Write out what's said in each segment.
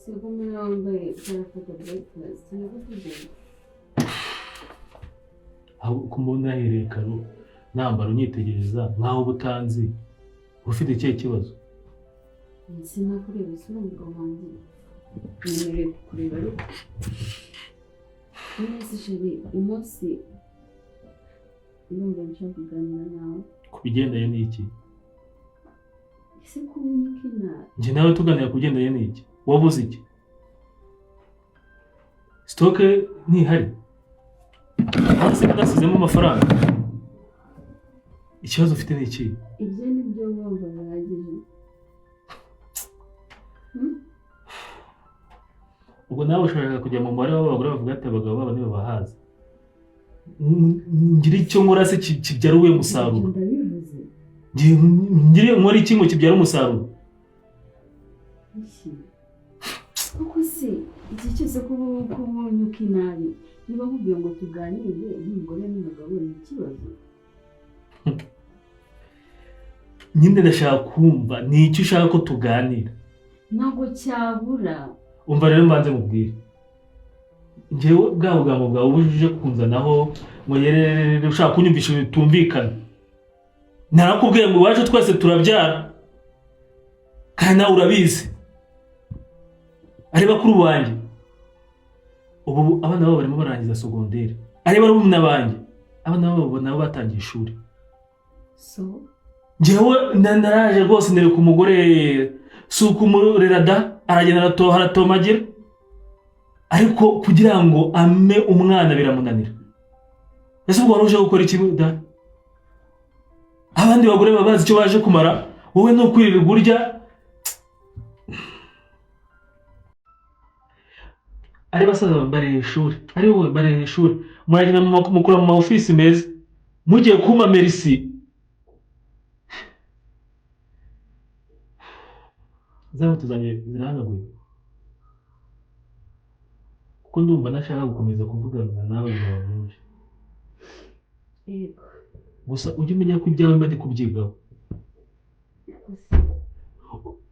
Sikumwe wambaye turafata breakfast nakutugenda. Aho kumbona herekaro nambara unyitegereza nkaho butanzi ufite ikihe kibazo? Sinakureba isura umugabo wanjye. Nimereye kukureba ariko. Nese sheri umunsi ndumva nshaka kuganira nawe. Kubigendanye n'iki? Ese kunyikina. Nje nawe tuganira kubigendanye n'iki? Wabuze iki? Stoke ntihari. Hasi ndasizemo amafaranga. Ikibazo ufite ni iki? Ibyo ni byo wumva bihagije. Ubwo nawe ushaka kujya mu mubare w'abagore bavuga ati abagabo baba nibo bahaza. Ngira icyo nkora se kibyara uwe musaruro. Ngire nkora iki ngo kibyara umusaruro? Kuko se iki cyose kubunyuka inabi niba nkubwiye ngo tuganire n'umugore n'umugabo ni ikibazo. Nyine ndashaka kumva ni icyo ushaka ko tuganira. Ntabwo cyabura. Umva rero mbanze mubwire. Njyewe bwa bugambo bwawe ubujije kunzanaho ngo yerere ushaka kunyumvisha bitumvikana. Narakubwiye ngo iwacu twese turabyara. Kandi nawe urabizi. Ari bakuru banjye. Ubu abana babo barimo barangiza secondaire. Ari barumuna banjye. Abana babo nabo batangiye ishuri. So njyewe ndaraje rwose nere ku mugore suku murera da aragenda aratomagira. Ariko kugira ngo ame umwana biramunanira. Ese ubwo waruje gukora iki da? Abandi bagore babazi icyo baje kumara, wowe no kwirirwa urya. Ari basaza bari ishuri, ari wowe bari ishuri. Muragenda mukura mu office meza. Mugiye kuma merci. Zaho tuzanye ziranaguye. Kuko ndumva nashaka gukomeza kuvugana nawe byabanje. Yego. Gusa ujye umenya ko ibyawe mbadi kubyigaho.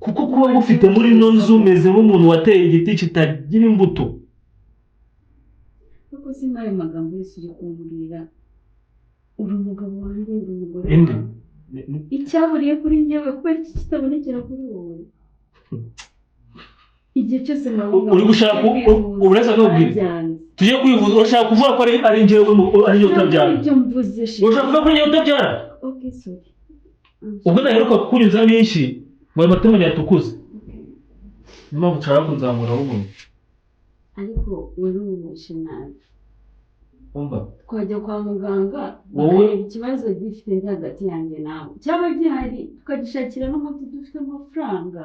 Kuko kuba ngufite muri no nzu meze nk'umuntu wateye igiti kitagira imbuto. Kuko sinaye magambo yose uri kumburira. Uri umugabo wanjye ndi umugore. Indi. Icyaburiye kuri njyewe kubera iki kitabonekera kuri wowe. Igihe cyose navuga uri gushaka urasa n'ubwira. Tujye kwivuza urashaka kuvuga ko ari njyewe ari utabyara. Urashaka kuvuga ko njyewe utabyara? Okay, sorry. Ubwo naheruka kukunyuza byinshi ngo amatemo yatukuze. Niba ushaka kunzamura ubu. Ariko wari umwishe nabi. Umva. Twajya kwa muganga. Wowe ikibazo gifite hagati yanjye nawe. Cyaba gihari tukagishakira n'umuti dufite amafaranga.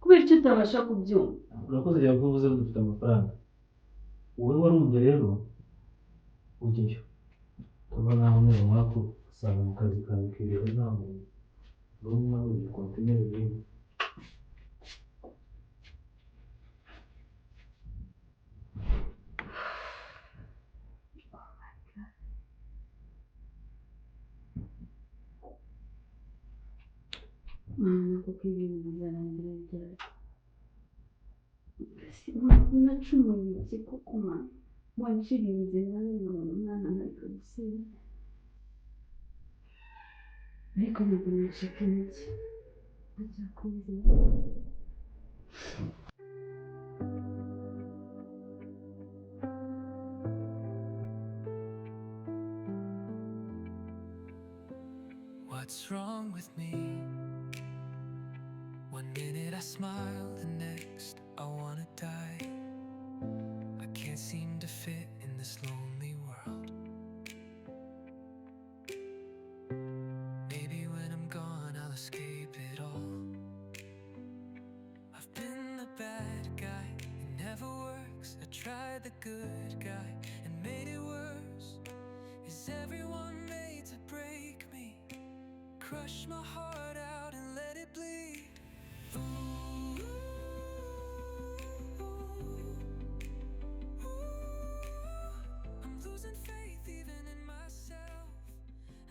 Kubera icyo utabasha kubyumva. Urakoze cyane ko uvuze dufite amafaranga. Wowe warumve rero ugiye. Tuba naho niba mwako usanga mu kazi kawe kiriho nta muntu. Rumwe uri kontineri bimwe. Kuko ibintu bizarangira ryari. Unacumuye iki kuko wanshirize nawe umwana ariko gusiba. Ariko ntabwo nashaka iki. Ndakumva. What's wrong with me? One minute I smile, the next I wanna die. I can't seem to fit in this lonely world. Maybe when I'm gone I'll escape it all. I've been the bad guy, it never works. I tried the good guy and made it worse. Is everyone made to break me? Crush my heart out and let it bleed. I'm losing faith even in myself.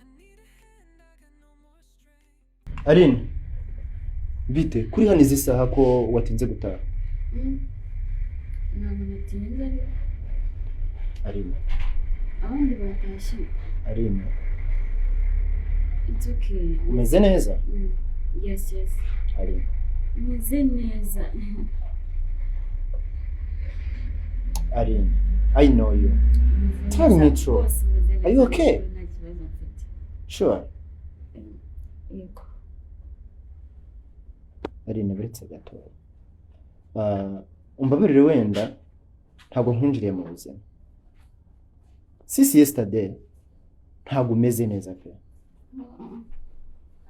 I need a hand, I got no more strength. Aline, bite kuri hano izi saha ko watinze gutaha? ntabwo natinze ariko Arine. abandi batashye. Arine. It's okay. Umeze neza? Yes. Arine. Umeze neza. Arine, I know you. Tell me true. Are you okay? Nta kibazo mfite. Sure. Yego. Arine buretse gato. Umbabarire wenda ntabwo nkwinjiriye mu buzima. Since yesterday ntabwo umeze neza pe.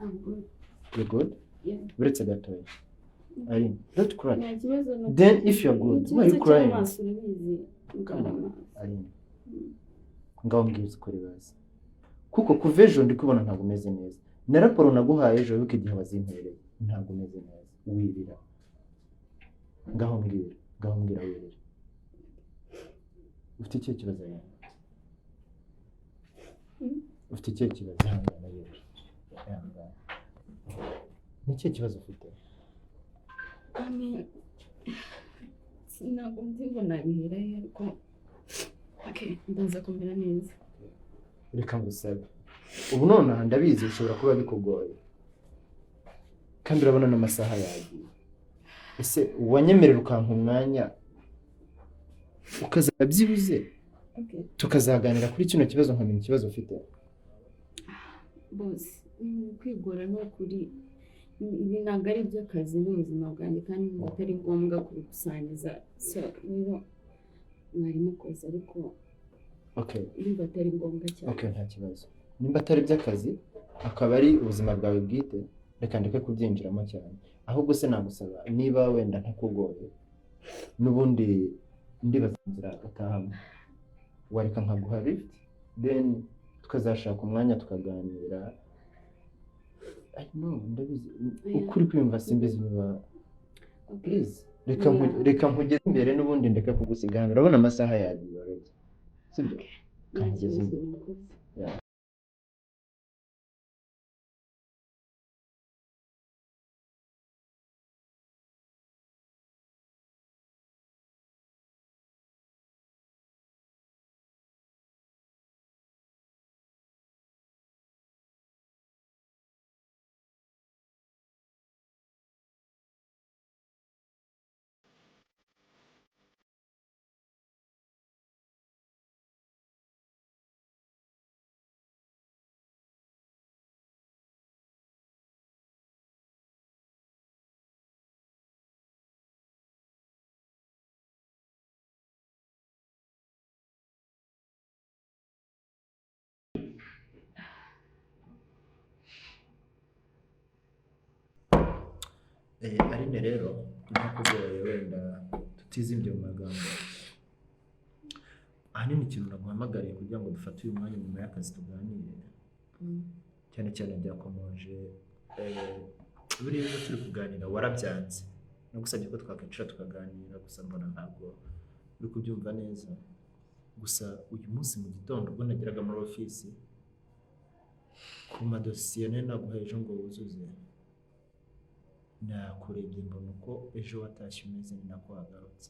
I'm good. You're good? Yeah. Buretse gato. Arine, don't cry. Nta kibazo no. Then if you're good, why are you crying? Arine. Ngaho mbwiza ukuri bazi. Kuko kuva ejo ndi kubona ntabwo umeze neza. Na raporo naguhaye ejo yuko igihe wazimpereye ntabwo umeze neza. Wirira. Ngaho mbwira wirira. Ufite icyo kibazo yawe? Ufite icyo kibazo hangana yewe? Ni icyo kibazo ufite? Ntabwo nzi ngo nabihera ariko ndaza kumera neza. Reka ngusabe. Ubu nonaha ndabizi bishobora kuba bikugoye. Kandi urabona n'amasaha yagiye. Ese wanyemerera ukampa umwanya ukazabyibuze tukazaganira kuri kino kibazo nkamenya ikibazo ufite? Boss, kwigora no kuri ibi ntabwo ari iby'akazi n'ubuzima bwanjye kandi atari ngombwa kubikusanyiriza. So rero mwarimu koza ariko niba atari ngombwa cyane. Nta kibazo. Nimba atari iby'akazi akaba ari ubuzima bwawe bwite reka ndeke kubyinjiramo cyane. Ahubwo se nagusaba niba wenda ntakugoye n'ubundi ndibaza inzira gatahamo wareka nkaguha lift then tukazashaka umwanya tukaganira. I know ndabizi ukuri kwiyumva simbizi niba please reka nkugeze imbere n'ubundi ndeke kugusigana. Urabona amasaha yagiye already sibyo? Kangeze imbere. Arine rero ntakugoye wenda tutizimbye mu magambo. Ahanini ikintu naguhamagariye kugira ngo dufate uyu mwanya nyuma y'akazi tuganire cyane cyane byakomoje buriya iyo turi kuganira warabyanze. Nagusabye ko twakwicara tukaganira gusa mbona ntabwo uri kubyumva neza. Gusa uyu munsi mu gitondo ubwo nageraga muri ofisi ku madosiye naguhaye ejo ngo wuzuze nakurebye mbona uko ejo watashye umeze ni nako wagarutse.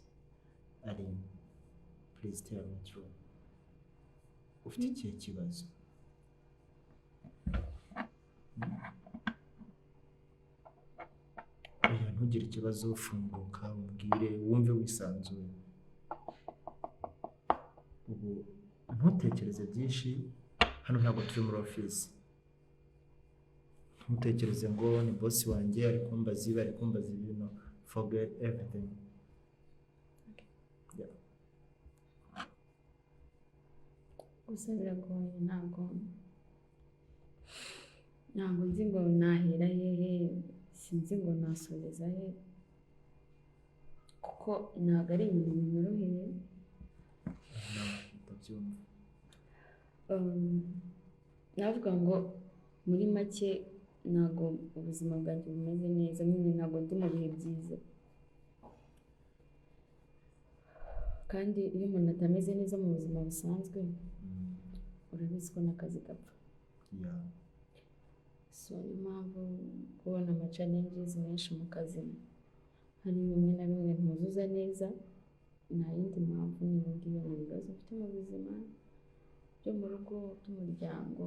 Arine, please tell me true. Ufite ikihe kibazo? Ntugire ikibazo, funguka umbwire wumve wisanzuye. Ubu ntutekereze byinshi, hano ntabwo turi muri ofisi. Ntutekereze ngo ni boss wanjye ari kumbaza ibi ari kumbaza ibintu. Forget everything. Gusa biragoye ntabwo nzi ngo nahera hehe, sinzi ngo nasoreza he kuko ntabwo ari ibintu binyoroheye. Navuga ngo muri make ntabwo ubuzima bwanjye bumeze neza, nyine ntabwo ndi mu bihe byiza, kandi iyo umuntu atameze neza mu buzima busanzwe urabizi ko n'akazi gapfa. So niyo mpamvu kubona ama challenges menshi mu kazi hari bimwe na bimwe ntuzuza neza, nta yindi mpamvu n'iyo ni ibibazo ufite mu buzima byo mu rugo by'umuryango,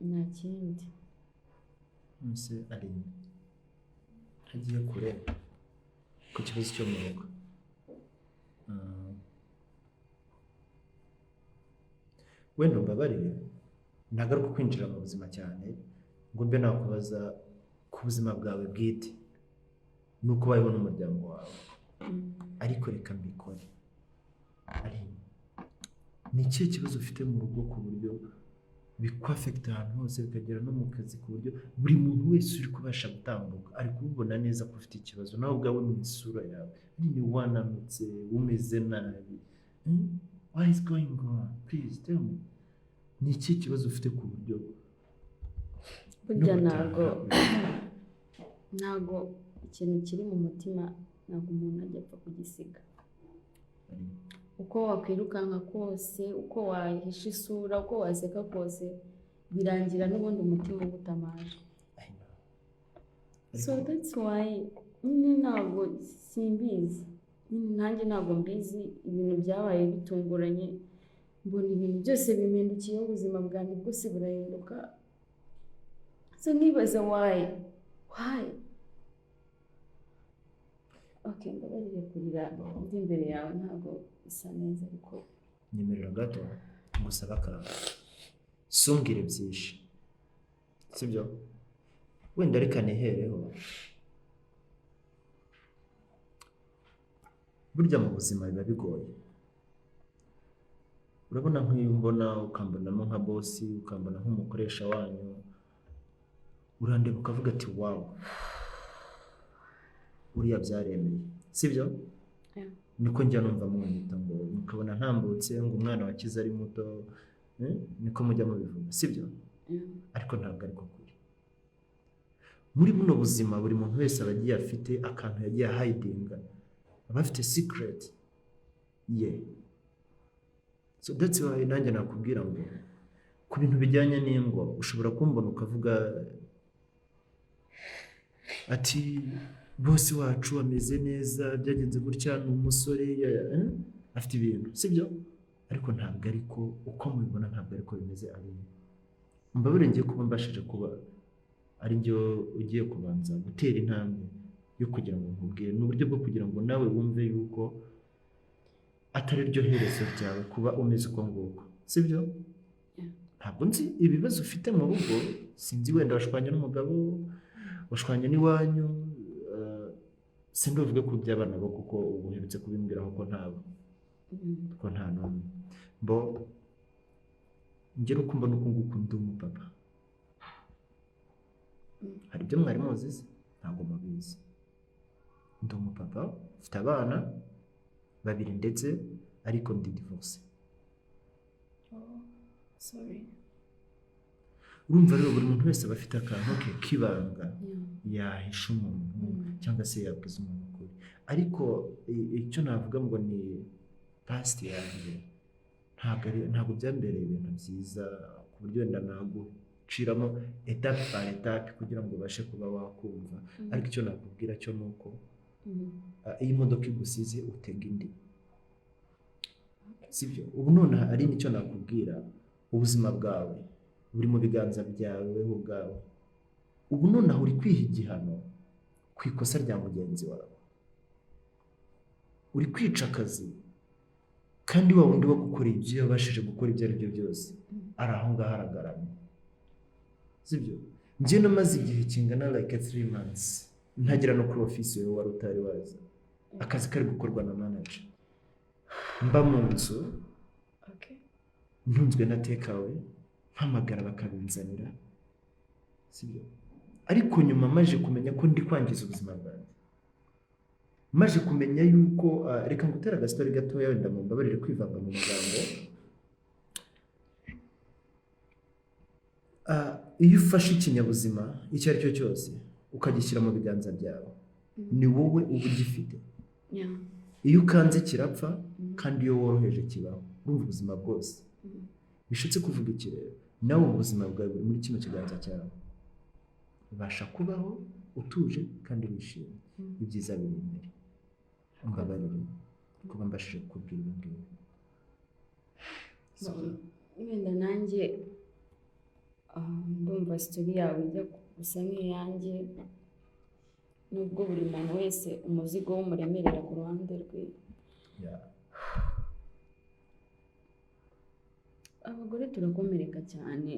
nta kindi. Mbese ari hagiye kure ku kibazo cyo mu rugo. Wenda umbabarire ntagaruka kwinjira mu buzima cyane ngo mbe nakubaza ku buzima bwawe bwite nuko ubayeho n'umuryango wawe, ariko reka mbikore. Ari ni ikihe kibazo ufite mu rugo ku buryo bikwafekita ahantu hose bikagera no mu kazi, ku buryo buri muntu wese uri kubasha gutambuka ari kubibona neza ko ufite ikibazo, nawe ubwawe mu isura yawe ni wananutse umeze nabi. What is going on? Please tell me. Ni iki kibazo ufite ku buryo burya ntago ikintu kiri mu mutima ntabwo umuntu ajya apfa kugisiga. Uko wakwirukanka kose, uko wahisha isura, uko waseka kose, birangira n'ubundi umutima ugutamaje. So that's why nyine ntabwo simbizi, nanjye ntabwo mbizi, ibintu byabaye bitunguranye, mbona ibintu byose bimpindukiyeho, ubuzima bwanjye bwose burahinduka. So nibaza why? Okay, ndabarire kurira ndi imbere yawe ntabwo bisa neza, ariko nyemerera gato ngusaba akantu, sumbwire byinshi, sibyo? Wenda reka nihereho. Burya mu buzima biba bigoye. Urabona nk'iyo umbona ukambonamo nka bosi, ukambona nk'umukoresha wanyu, urandeba ukavuga ati wow, uriya byaremeye, sibyo? Niko njya numva mwita ngo mukabona ntambutse ngo umwana wakize ari muto, niko mujya mubivuga, sibyo? Ariko ntabwo ariko kuri. Muri buno buzima buri muntu wese abagiye afite akantu yagiye hidinga, abafite secret ye. So that's why nanjye nakubwira ngo ku bintu bijyanye n'ingo ushobora kumbona ukavuga ati bosi wacu ameze neza, byagenze gutya, ni umusore afite ibintu, sibyo? Ariko ntabwo ariko uko mubibona, ntabwo ariko bimeze. Ari mbabure ngiye kuba mbashije kuba ari byo ugiye kubanza gutera intambwe yo kugira ngo nkubwire, n'uburyo bwo kugira ngo nawe wumve yuko atari ryo herezo ryawe kuba umeze uko nguko, sibyo? Ntabwo nzi ibibazo ufite mu rugo, sinzi wenda washwanye n'umugabo, washwanye n'iwanyu, sindovuge ku by'abana bo kuko ubu uherutse kubimbwiraho ko ntabo, ko nta n'umwe. Bo ngera uko mbona uko nguko ndi umupapa. Hari ibyo mwari muzi se? Ntabwo mubizi. Ndi umupapa, mfite abana 2 ndetse ariko ndi divorce. Sorry. Urumva rero buri muntu wese aba afite akantu ke kibanga yahisha umuntu cyangwa se yabwiza umuntu ukuri, ariko icyo navuga ngo ni past yanjye ntabwo byambereye ibintu byiza ku buryo wenda naguciramo etape par etape kugira ngo ubashe kuba wakumva. Ariko icyo nakubwira cyo nuko iyi modoka igusize utega indi, sibyo? Ubu none ari nicyo nakubwira, ubuzima bwawe buri mu biganza byawe wowe ubwawe. Ubu none uri kwiha igihano ku ikosa rya mugenzi wawe, uri kwica akazi, kandi wa wundi wo gukora ibyo yabashije gukora ibyo ari byo byose ari aho ngaho aragaramye, sibyo? Njye namaze igihe kingana like 3 months ntagera no kuri office yo wari utari waza, akazi kari gukorwa na manager, mba mu nzu, ntunzwe na takeaway, mpamagara bakabinzanira, sibyo? Ariko nyuma maje kumenya ko ndi kwangiza ubuzima bwanjye, maje kumenya yuko reka ngutera agastori gatoya wenda mu mbabarire kwivanga mu magambo. Iyo ufashe ikinyabuzima icyo ari cyo cyose ukagishyira mu biganza byawe, ni wowe uba ugifite. Iyo ukanze kirapfa, kandi iyo woroheje kibaho. Urumva ubuzima bwose bishutse kuvuga iki rero? Nawe ubuzima bwawe buri muri kino kiganza cyawe, ubasha kubaho utuje kandi wishimye, ibyiza biri imbere. Mbabarire kuba mbashije kukubwira ibi ngibi. wenda nanjye ndumva sitori yawe ijya gusa nk'iyanjye, nubwo buri muntu wese umuzigo w'umuremerera ku ruhande rwe. Yeah. Abagore turakomereka cyane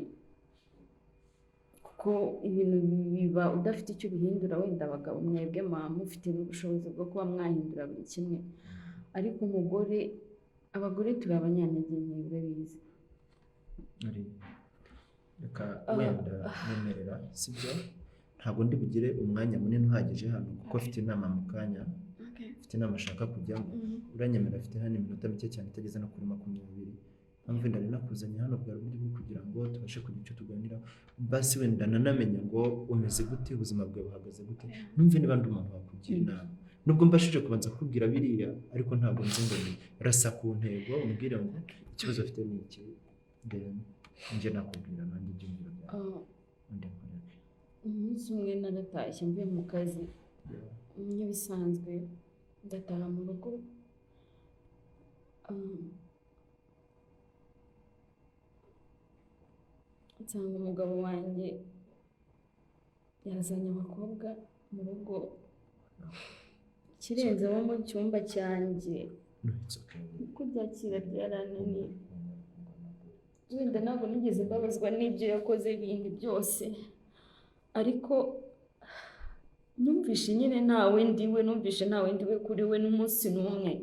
kuko ibintu biba udafite icyo bihindura. Wenda abagabo mwebwe muba mufite n'ubushobozi bwo kuba mwahindura buri kimwe, ariko abagore turi abanyantege nke, urabizi. Reka wenda nemerera, sibyo? Ntabwo ndi bugire umwanya munini uhagije hano kuko afite inama mu kanya. Afite inama ashaka kujyamo. Uranyemera afite hano iminota mike cyane itageze no kuri 20. Mpamvu wenda nakuzanye hano bwari buryo bwo kugira ngo tubashe kugira icyo tuganira. Basi wenda nanamenye ngo umeze gute, ubuzima bwawe buhagaze gute, numve niba ndi umuntu wakugira inama. Nubwo mbashije kubanza kubwira biriya, ariko ntabwo nzi ngo rasa ku ntego umbwire ngo ikibazo afite ni iki, njye nakubwira nanjye ibyumviro byawe. Umunsi umwe naratashye mvuye mu kazi nk'ibisanzwe, ndataha mu rugo nsanga umugabo wanjye yazanye abakobwa mu rugo, ikirenze abo mu cyumba cyanjye. Kubyakira byarananiye. Wenda ntabwo nigeze mbabazwa n'ibyo yakoze bindi byose, ariko numvishe nyine ntawe ndiwe kuri we n'umunsi n'umwe.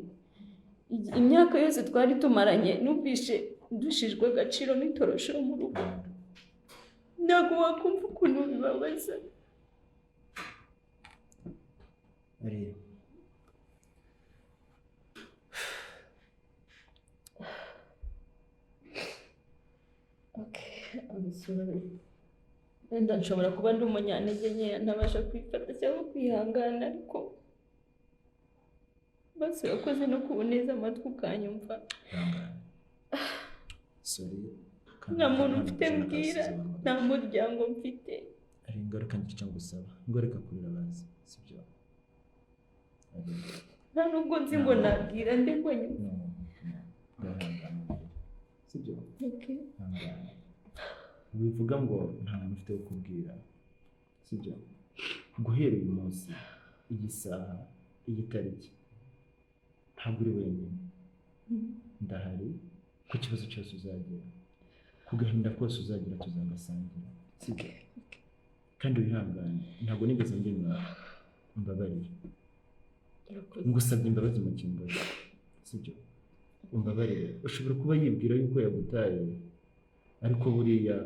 Imyaka yose twari tumaranye numvishe dushijwe agaciro n'itorosho mu rugo. Ntabwo wakumva ukuntu bibabaza. I'm sorry. Wenda nshobora kuba ndi umunyantege nkeya ntabasha kwifata cyangwa kwihangana, ariko basi wakoze no kuboneza amatwi ukanyumva. Nta muntu mfite mbwira, nta muryango mfite. Ari ingaruka nyinshi cyangwa gusaba ngo reka kurira bazi, sibyo? Nta nubwo nzi ngo nabwira nde ngo nyuma. Sibyo? Bivuga ngo nta muntu ufite wo kubwira, sibyo? Guhera uyu munsi, iyi saha, iyi tariki, ntabwo uri wenyine. Ndahari ku kibazo cyose uzagira, ku gahinda kose uzagira tuzagasangira, sibyo? Kandi wihangane, ntabwo nigeze ndimwa, mbabarira. Ngusabye imbabazi mu cyimbo, sibyo? Umbabarire. Ushobora kuba yibwira yuko yagutaye, ariko buriya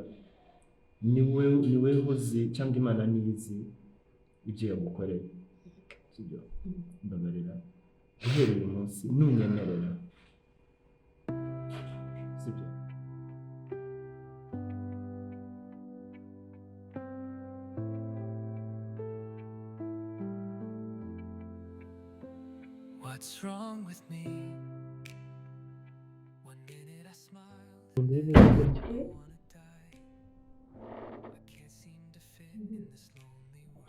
niwe uzi cyangwa Imana nizi ibyo yagukoreye, sibyo? Mbabarira. Guhera uyu munsi numwemerera, sibyo? What's wrong with me? One minute I smile, I wanna die. I can't seem to fit in this lonely world.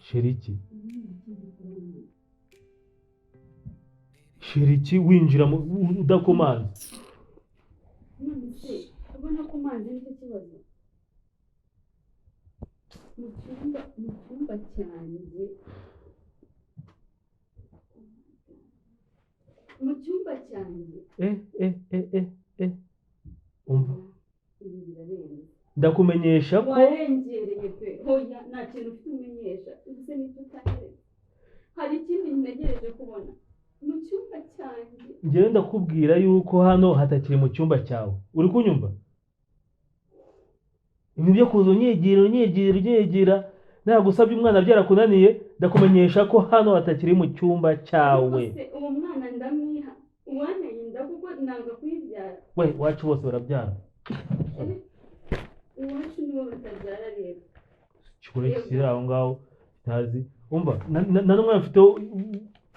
Shiriki winjira udakomanze. None se ubona ko mazi nicyo kibazo? Mu cyumba cyanjye, mu cyumba cyanjye. Umva, ndakumenyesha ko warengereye pe. Hoya nta kintu ufite umenyesha, ese nicyo utanyereka. Hari ikindi ntegereje kubona mu cyumba cyanjye. njyewe ndakubwira yuko hano hatakiri mu cyumba cyawe. Uri kunyumva? Ibi byo kuza unyegira nagusabye umwana byarakunaniye, ndakumenyesha ko hano hatakiri mu cyumba cyawe. Uwo mwana ndamwiha, uwanteye inda kuko nanga kuyibyara. We wacu bose barabyara. Uwacu niwe batabyara rero. Kigure kiri aho ngaho tazi. Umva, na n'umwana mfite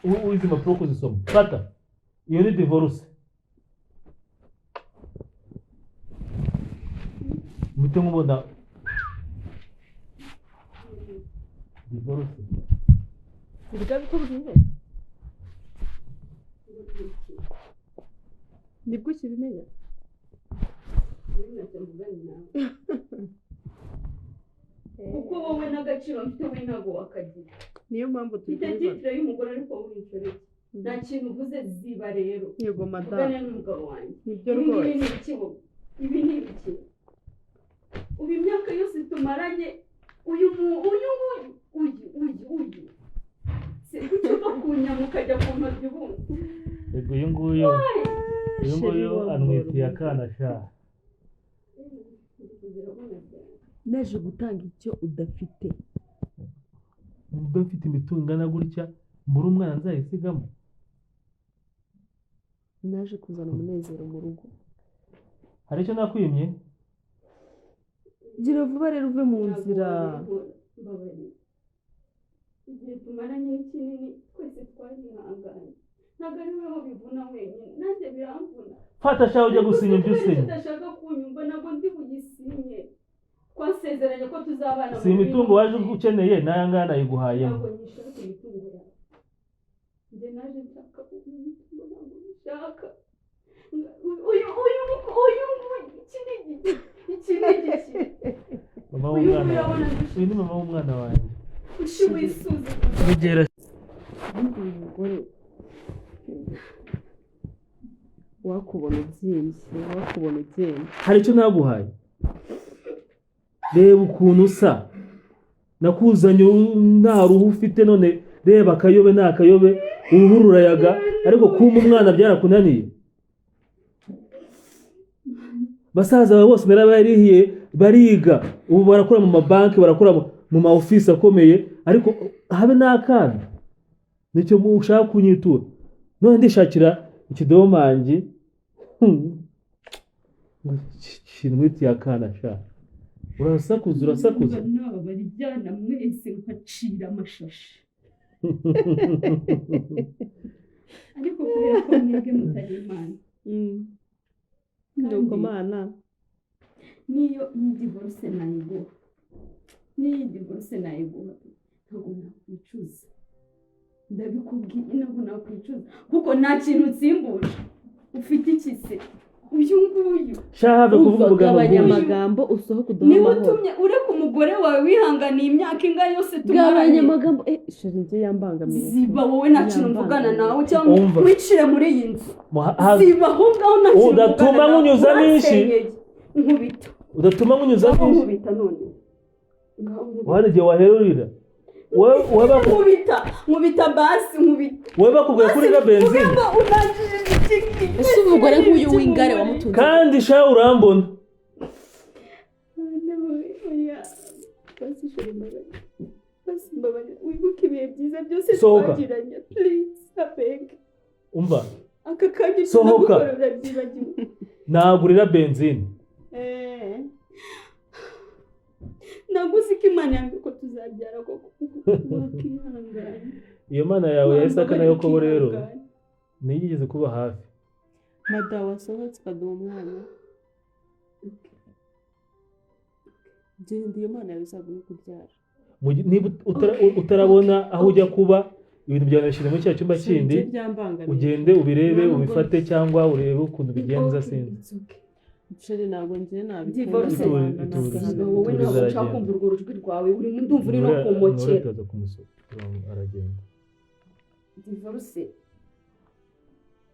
uzi impapuro kuzisoma. Fata. Iyo ni divorce. Mute mubona divorce Ibyo bikubwiye nibwo ukibimenya kuko wowe n'agaciro mfite we ntabwo wakagira. niyo mpamvu mfite tubibona titire y'umugore ariko uri inshoreke nta kintu uvuze ziba rero yego madamu ugane n'umugabo wanjye. nibyo Ibi ngibi rwose ni ikibo, ibi ni ibiki? Ubu imyaka yose tumaranye uyu se kuki uva ku nyama ukajya ku ntoryi ubundi? yego uyu nguyu anwitiye akana sha naje gutanga icyo udafite mbe mfite imitungo ingana gutya mbura umwana nzayisigamo. naje kuzana umunezero mu rugo hari icyo nakwimye? gira vuba rero uve mu nzira igihe tumaranye ni kinini twese twarihanganye ntabwo ari wowe bivuna wenyine nanjye biramvuna. Fata sha ujya gusinya ibyo usinya. udashaka kunyumva ntabwo ndi bugisinye twasezeranye ko tuzabana. Si imitungo waje ukeneye n'aya ngaya nayiguhayemo. ntabwo nishaka imitungo yawe njye naje nshaka imitungo ntabwo nishaka mama w'umwana wanjye uyu ni mama w'umwana wanjye bigera uyu mugore wakubona ubyimbye wakubona ugenda hari icyo naguhaye. Reba ukuntu usa nakuzanye nta ruhu ufite none reba akayobe nta kayobe uruhu rurayaga ariko kumpa umwana byarakunaniye. Basaza bawe bose narabarihiye bariga ubu barakora mu mabanki barakora mu ma office akomeye ariko habe n'akana nicyo ushaka kunyitura none ndishakira ikidomangi kinwiti akana sha urasakuza naba barijyana mwese nkacira amashashi ariko kubera ko mwebwe mutari imana nuko mana niyo divorce nayiguha ntabwo nakwicuza ndabikubwiye ntabwo nakwicuza kuko nta kintu nsimbuje ufite iki se uyu nguyu shahave kuvuga abanyamagambo usohoka uduha niba amahoro utumye ureka umugore wawe wihanganiye imyaka ingahe yose tumaranye abanyamagambo sheri njye yambangamiye ziba wowe nta kintu mvugana nawe cyangwa Umva. wicire muri iyi nzu ziba aho ngaho nta kintu udatuma nkunyuzamo inshi nkubita udatuma nkunyuzamo inshi nkubita none wari igihe waherurira nkubita basi nkubita wowe bakubwira kuri na benzine ese umugore nk'uyu w'ingare wamutunze kandi sha urambona wibuke ibihe byiza byose Sohoka. twagiranye please abeg umva aka kanya Sohoka. tunagukorera byibagiwe nagurira benzine ntabwo uzi ko imana yanjye ko tuzabyara koko wakihangana iyo mana yawe ya Isaka na Yakobo rero niyigeze kuba hafi mada wasohotse ukaduha umwana genda iyo mana yawe izaguhe kubyara niba utarabona aho ujya kuba ibintu byawe bishyira muri cya cyumba kindi ugende ubirebe ubifate cyangwa urebe ukuntu bigenza sinzi sheri ntabwo njye divorce wowe ntabwo ushaka kumva urwo rujwi rwawe uri ndumva uri no kumokera aragenda divorce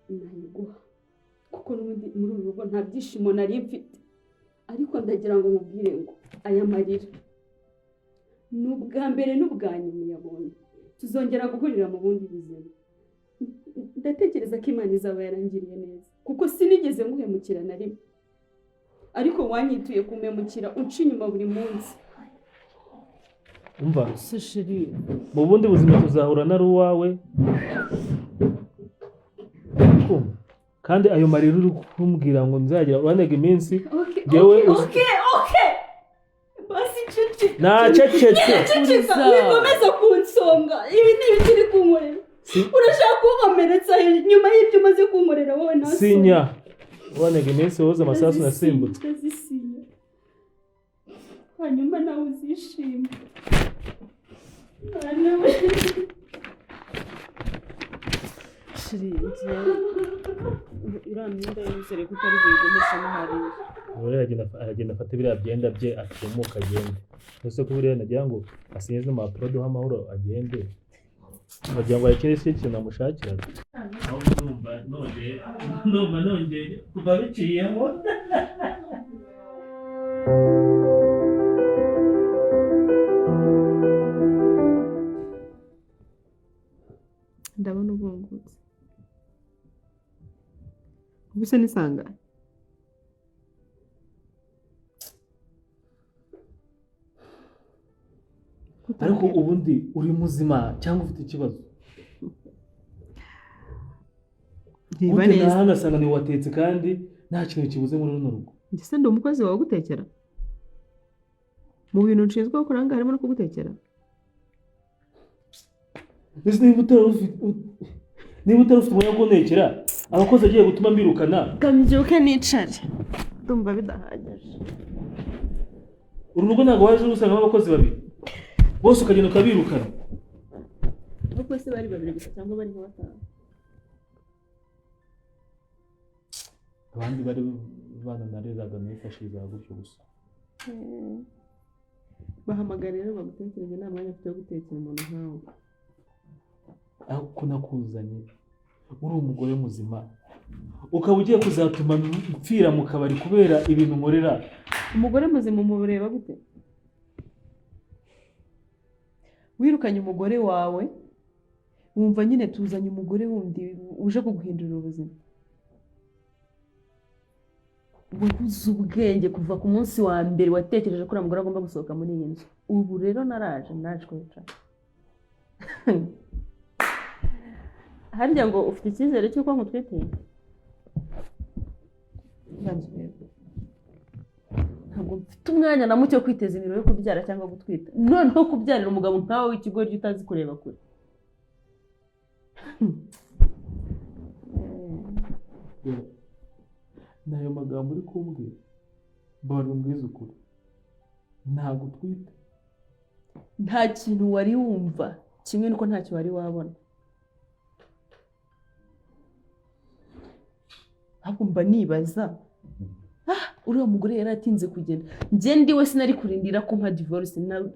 nayiguha kuko n'ubundi muri uru rugo nta byishimo nari mfite ariko ndagira ngo mubwire ngo aya marira ni ubwa mbere n'ubwa nyuma uyabonye tuzongera guhurira mu bundi buzima ndatekereza ko imana izaba yarangiriye neza kuko sinigeze nguhemukira na rimwe ariko wanyituye kumemukira unca inyuma buri munsi umva sheri mu bundi buzima tuzahura na ruwawe kandi ayo marira uri kumbwira ngo nzagira uranega iminsi okay basi ceceka nacecetse wikomeza kunsonga ibi ni ibikiri kunkorera urashaka kunkomeretsa nyuma y'ibyo umaze kunkorera wowe nawe sinya uranega iminsi woza amasasu nasimbutse hanyuma nawe uzishima shiri ngiye uriya myenda yuzure ko utari buyigomeshamo hariya. Ubu aragenda afata biriya byenda bye atumuka agende. Ese ko buriya nagira ngo asinyize impapuro duha amahoro agende. Wagira ngo arekere se ikintu namushakiraga. Aho numva nongeye kuva biciyemo. Ndabona ubungutse. Ubuse nisanga. Ariko ubundi uri muzima cyangwa ufite ikibazo? Reba neza. Ute nahangasanga ni watetse kandi nta kintu kibuze muri runo rugo. Ndetse ndi umukozi wawe gutekera. Mu bintu nshinzwe gukora ngaha harimo no kugutekera. Ese niba utari ufite umwanya wo kuntekera abakozi agiye gutuma mbirukana. Kambyuke nicare. Ndumva bidahagije. Uru rugo ntabwo waje usangamo abakozi babiri bose ukagenda ukabirukana. Abakozi bari babiri gusa cyangwa bari nka batanu. Abandi bari bananariraga nifashiriza gutyo gusa. Bahamagara rero bagutekereze nta mwanya ufite wo gutekera umuntu nkawe. Aho ko nakuzanye uri umugore muzima ukaba ugiye kuzatuma mpfira mu kabari kubera ibintu nkorera. Umugore muzima umureba gute? Wirukanye umugore wawe wumva nyine tuzanye umugore wundi uje kuguhindurira ubuzima. Wabuze ubwenge kuva ku munsi wa mbere watekereje ko uriya mugore agomba gusohoka muri iyi nzu. Ubu rero naje kwicara. Harya ngo ufite icyizere cy'uko nkutwitiye? Ntabwo mfite umwanya na muke wo kwiteza imirimo yo kubyara cyangwa gutwita. Noneho kubyarira umugabo nkawe w'ikigoryi utazi kureba kure. Nayo magambo uri kumbwira mbona mbwiza ukuri ntabwo utwite. Nta kintu wari wumva kimwe nuko ntacyo wari wabona. Ahubwo mba nibaza uriya mugore yari atinze kugenda. Njye ndiwe sinari kurindira ko mpa divorce na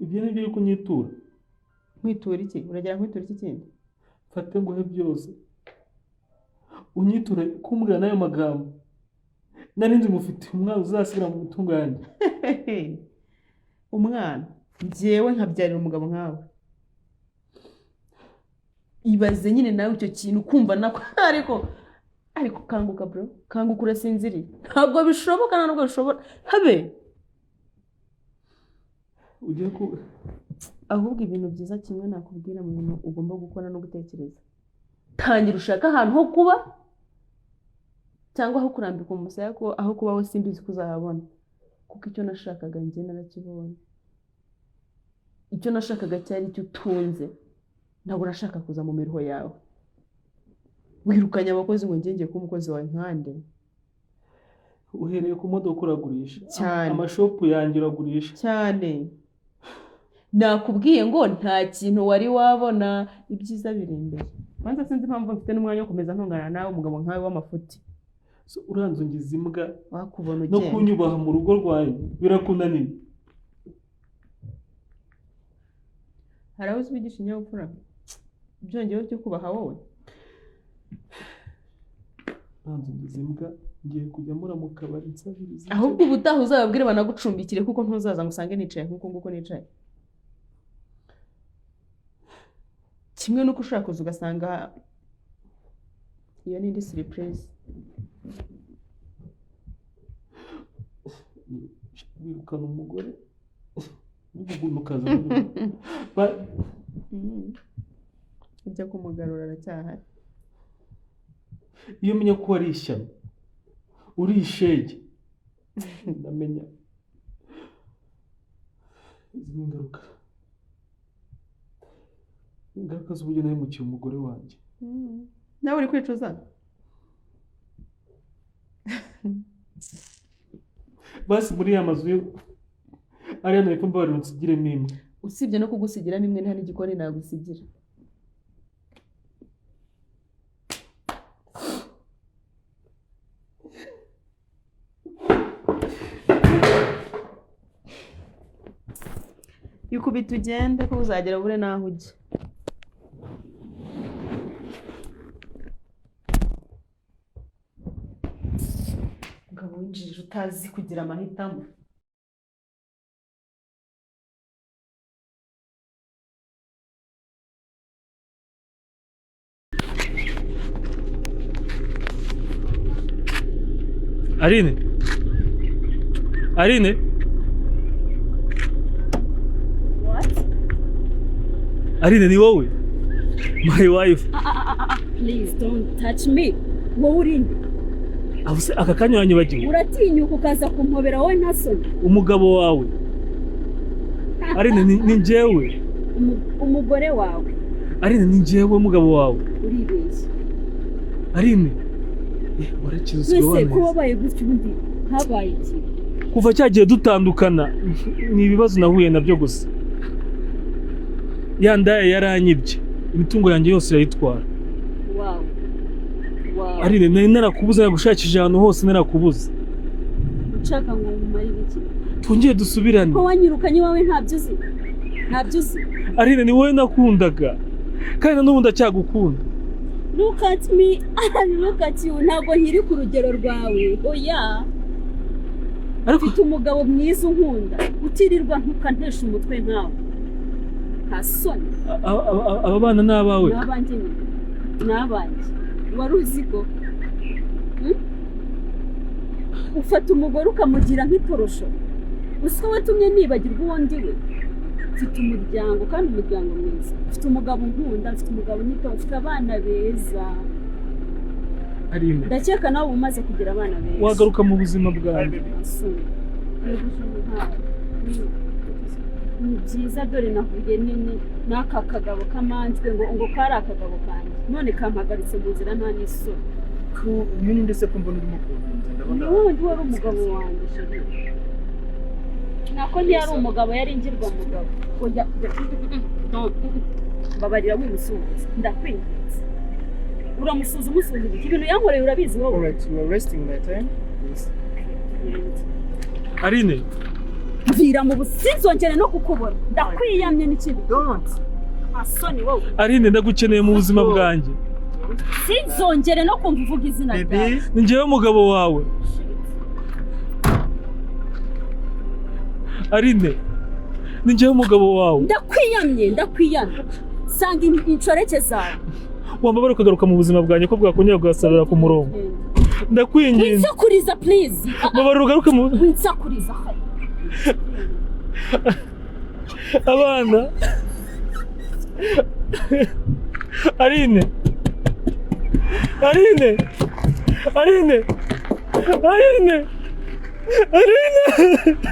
Ibyo ni byo uri kunyitura. Nkwitura iki? Uragira nkwitura iki kindi? Fate nguhe byose unyiture kumbwira n'ayo magambo. Nari nzi mufite umwana uzasigara mu mitungo yanjye. Umwana njyewe nkabyarira umugabo nkawe. Ibaze nyine nawe icyo kintu kumva nako ariko kanguka bro, kanguka urasinziriye. Ntabwo bishoboka ntabwo bishobora habe. Ugiye ku ahubwo ibintu byiza kimwe nakubwira mu bintu ugomba gukora no gutekereza. Tangira ushaka ahantu ho kuba cyangwa aho kurambika umusaya ko aho kuba we simbizi kuzahabona. Kuko icyo nashakaga njye narakibonye. Icyo nashakaga cyari icyo utunze. Ntabwo nashaka kuza mu miruho yawe. Wirukanye abakozi ngo ngenge ko umukozi wawe nkande. Uhereye ku modoka uragurisha cyane. Amashopu yanjye uragurisha cyane. Nakubwiye ngo nta kintu wari wabona ibyiza biri imbere. Banza sinzi impamvu mfite n'umwanya wo komeza ntongana nawe umugabo nkawe w'amafuti. So uranzungiza imbwa wakubona no kunyubaha mu rugo rwanjye birakunaniye. Hari aho uzibigisha inyabupfura byongeyeho cyo kubaha wowe. Uranzungiza imbwa ngiye kujya mura mu kabari nsabiriza. Ahubwo ubutaha uzababwire banagucumbikire kuko ntuzaza ngo usange nicaye nkuko nguko nicaye. Kimwe nuko ushaka kuza ugasanga iyo ni indi surprise. Wirukana umugore n'ubugunukaza ujya kumugarura aracyahari. Iyo menya ko ari ishyano uri ishege ndamenya izi ingaruka z'uburyo nahemukiye umugore wanjye. Nawe uri kwicuza? basi muri ya mazu yo ariya hepfo mbabarira unsigiremo imwe. usibye no kugusigiramo imwe nta n'igikoni nagusigira. Yukubita ugende ko uzagera bure naho ujya. Umugabo winjirije utazi kugira amahitamo. Aline? Aline? What? Aline ni wowe? My wife. Please don't touch me. Wowe urinde. Abuse aka kanya wanyibagiwe. Uratinyuka ukaza kumpobera wowe nta soni. Umugabo wawe. Aline ni njyewe. Umugore wawe. Aline ni njyewe umugabo wawe. Uribeshye. Aline. Warakize Wese ko wabaye gutyo ubundi habaye iki? Kuva cyagiye dutandukana ni ibibazo nahuye nabyo gusa. Ya ndaya yaranyibye. Imitungo yanjye yose yayitwara. Wow. Wow. Aline nari narakubuze nagushakije ahantu hose narakubuze. Ushaka ngo umare iki? Twongeye dusubirane. Ko wanyirukanye wawe ntabyo uzi. Ntabyo uzi. Aline ni wowe nakundaga. Kandi n'ubu ndacyagukunda. Look at me. Look at you. Ntabwo nkiri ku rugero rwawe. Oya. Ariko Mfite umugabo mwiza unkunda. Utirirwa ntukantesha umutwe nkawe. Hasoni. aba bana ni abawe. N'abanjye nyine. N'abanjye. Wari uzi ko ufata umugore ukamugira nk'itorosho. Gusa watumye nibagirwa uwo ndi we. Mfite umuryango kandi umuryango mwiza. Mfite umugabo unkunda, mfite umugabo unyitaho, mfite abana beza. Aline. Ndakeka nawe umaze kugira abana beza. Wagaruka mu buzima bwawe. Ni byiza dore nahuye n'aka kagabo k'amanjwe ngo kari akagabo kanjye. None kampagaritse mu nzira nta n'isoni. Iyo ninde se ko mbona urimo kugenza Ni ndabona. wowe wari umugabo wanjye sheri. Nako ntiyari umugabo yari ngirwa mugabo. Oya. Mbabarira wimusubiza. Ndakwinginze. Uramusuza umusubiza ibintu yankoreye urabizi wowe. Alright, you are wasting my time. Yes. Aline. Mvira mu businzongere no kukubona. Ndakwiyamye n'ikindi. Don't. Asoni wowe. Aline ndagukeneye mu buzima bwanjye. Sinzongere no kumva uvuga izina ryawe. Baby. Ni njyewe umugabo wawe. Aline. Ni njyewe umugabo wawe. Ndakwiyamye. Sanga incoreke zawe. Wambabara ukagaruka mu buzima bwanjye ko bwakongera kugasarura ku murongo. Ndakwinginze. Winsakuriza please. Mbabarira ugaruke mu Winsakuriza. abana. Aline. Aline. Aline. Aline. Aline.